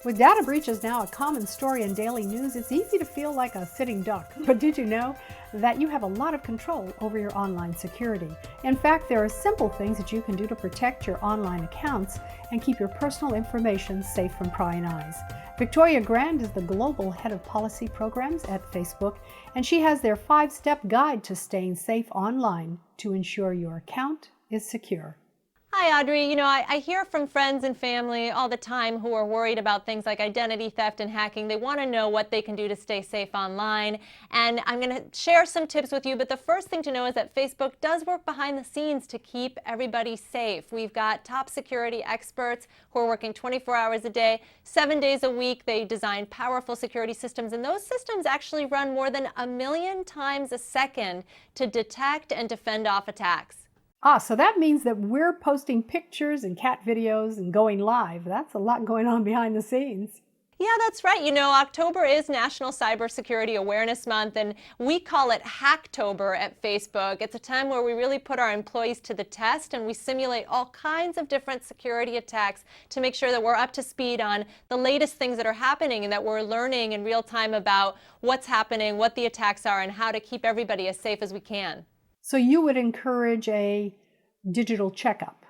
With data breaches now a common story in daily news, it's easy to feel like a sitting duck. But did you know that you have a lot of control over your online security? In fact, there are simple things that you can do to protect your online accounts and keep your personal information safe from prying eyes. Victoria Grand is the Global Head of Policy Programs at Facebook, and she has their 5-step guide to staying safe online to ensure your account is secure. Hi, Audrey. I hear from friends and family all the time who are worried about things like identity theft and hacking. They want to know what they can do to stay safe online. And I'm going to share some tips with you. But the first thing to know is that Facebook does work behind the scenes to keep everybody safe. We've got top security experts who are working 24 hours a day, 7 days a week. They design powerful security systems. And those systems actually run more than 1 million times a second to detect and defend off attacks. So that means that we're posting pictures and cat videos and going live. That's a lot going on behind the scenes. Yeah, that's right. October is National Cybersecurity Awareness Month, and we call it Hacktober at Facebook. It's a time where we really put our employees to the test, and we simulate all kinds of different security attacks to make sure that we're up to speed on the latest things that are happening and that we're learning in real time about what's happening, what the attacks are, and how to keep everybody as safe as we can. So you would encourage a digital checkup?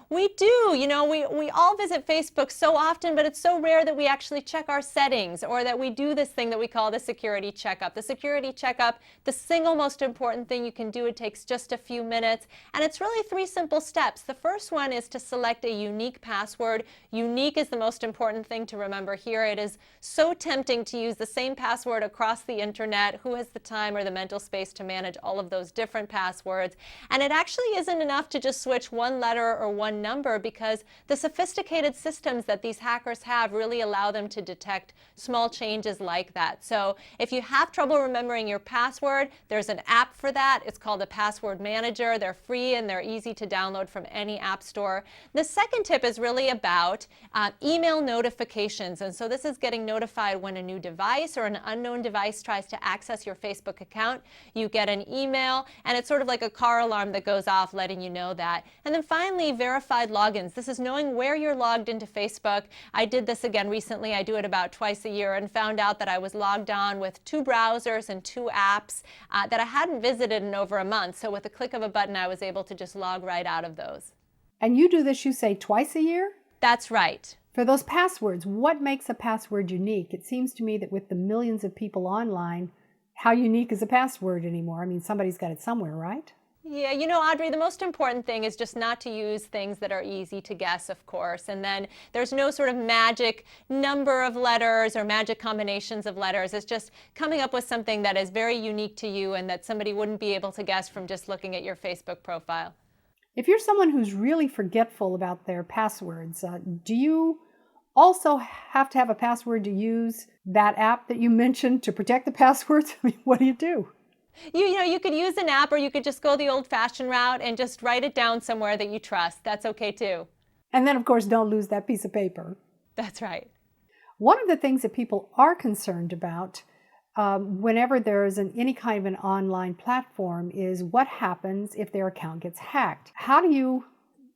We do. We all visit Facebook so often, but it's so rare that we actually check our settings or that we do this thing that we call the security checkup. The security checkup, the single most important thing you can do, it takes just a few minutes, and it's really 3 simple steps. The first one is to select a unique password. Unique is the most important thing to remember here. It is so tempting to use the same password across the internet. Who has the time or the mental space to manage all of those different passwords? And it actually isn't enough to just switch one letter or one number, because the sophisticated systems that these hackers have really allow them to detect small changes like that. So if you have trouble remembering your password, there's an app for that. It's called a Password Manager. They're free and they're easy to download from any app store. The second tip is really about email notifications. And so this is getting notified when a new device or an unknown device tries to access your Facebook account. You get an email, and it's sort of like a car alarm that goes off letting you know that. And then finally, verified logins. This is knowing where you're logged into Facebook. I did this again recently. I do it about twice a year and found out that I was logged on with 2 browsers and 2 apps that I hadn't visited in over a month. So with a click of a button, I was able to just log right out of those. And you do this, you say, twice a year? That's right. For those passwords, what makes a password unique? It seems to me that with the millions of people online, how unique is a password anymore? I mean, somebody's got it somewhere, right? Yeah, Audrey, the most important thing is just not to use things that are easy to guess, of course. And then there's no sort of magic number of letters or magic combinations of letters. It's just coming up with something that is very unique to you and that somebody wouldn't be able to guess from just looking at your Facebook profile. If you're someone who's really forgetful about their passwords, do you also have to have a password to use that app that you mentioned to protect the passwords? I mean, what do you do? You could use an app, or you could just go the old-fashioned route and just write it down somewhere that you trust. That's okay too. And then, of course, don't lose that piece of paper. That's right. One of the things that people are concerned about whenever there's any kind of an online platform is what happens if their account gets hacked. How do you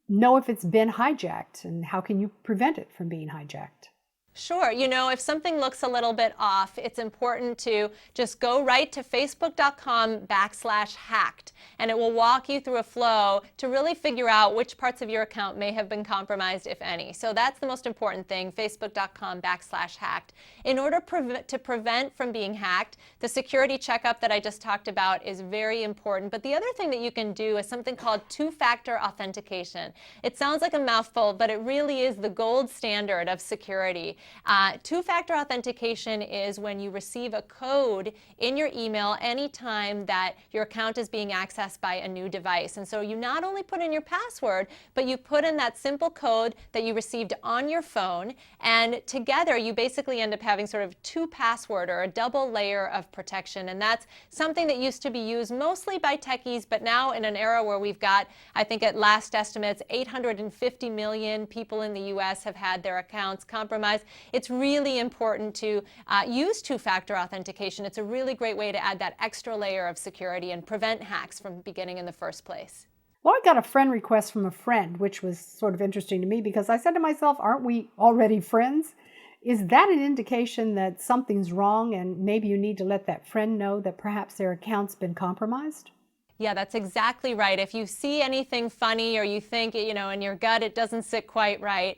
know if it's been hijacked, and how can you prevent it from being hijacked? Sure. If something looks a little bit off, it's important to just go right to facebook.com/hacked, and it will walk you through a flow to really figure out which parts of your account may have been compromised, if any. So that's the most important thing, facebook.com/hacked. In order to prevent from being hacked, the security checkup that I just talked about is very important. But the other thing that you can do is something called 2-factor authentication. It sounds like a mouthful, but it really is the gold standard of security. 2-factor authentication is when you receive a code in your email anytime that your account is being accessed by a new device. And so you not only put in your password, but you put in that simple code that you received on your phone, and together you basically end up having sort of 2-password or a double layer of protection. And that's something that used to be used mostly by techies, but now in an era where we've got, I think at last estimates, 850 million people in the US have had their accounts compromised. It's really important to use 2-factor authentication. It's a really great way to add that extra layer of security and prevent hacks from beginning in the first place. Well, I got a friend request from a friend, which was sort of interesting to me because I said to myself, aren't we already friends? Is that an indication that something's wrong and maybe you need to let that friend know that perhaps their account's been compromised? Yeah, that's exactly right. If you see anything funny or you think, in your gut it doesn't sit quite right,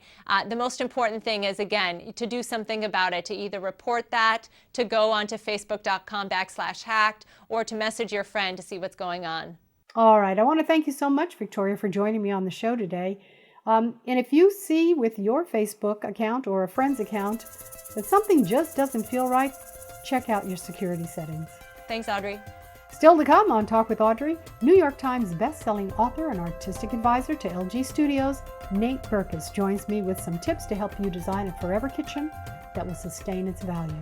the most important thing is, again, to do something about it, to either report that, to go onto facebook.com/hacked, or to message your friend to see what's going on. All right. I want to thank you so much, Victoria, for joining me on the show today. And if you see with your Facebook account or a friend's account that something just doesn't feel right, check out your security settings. Thanks, Audrey. Still to come on Talk with Audrey, New York Times best-selling author and artistic advisor to LG Studios, Nate Berkus, joins me with some tips to help you design a forever kitchen that will sustain its value.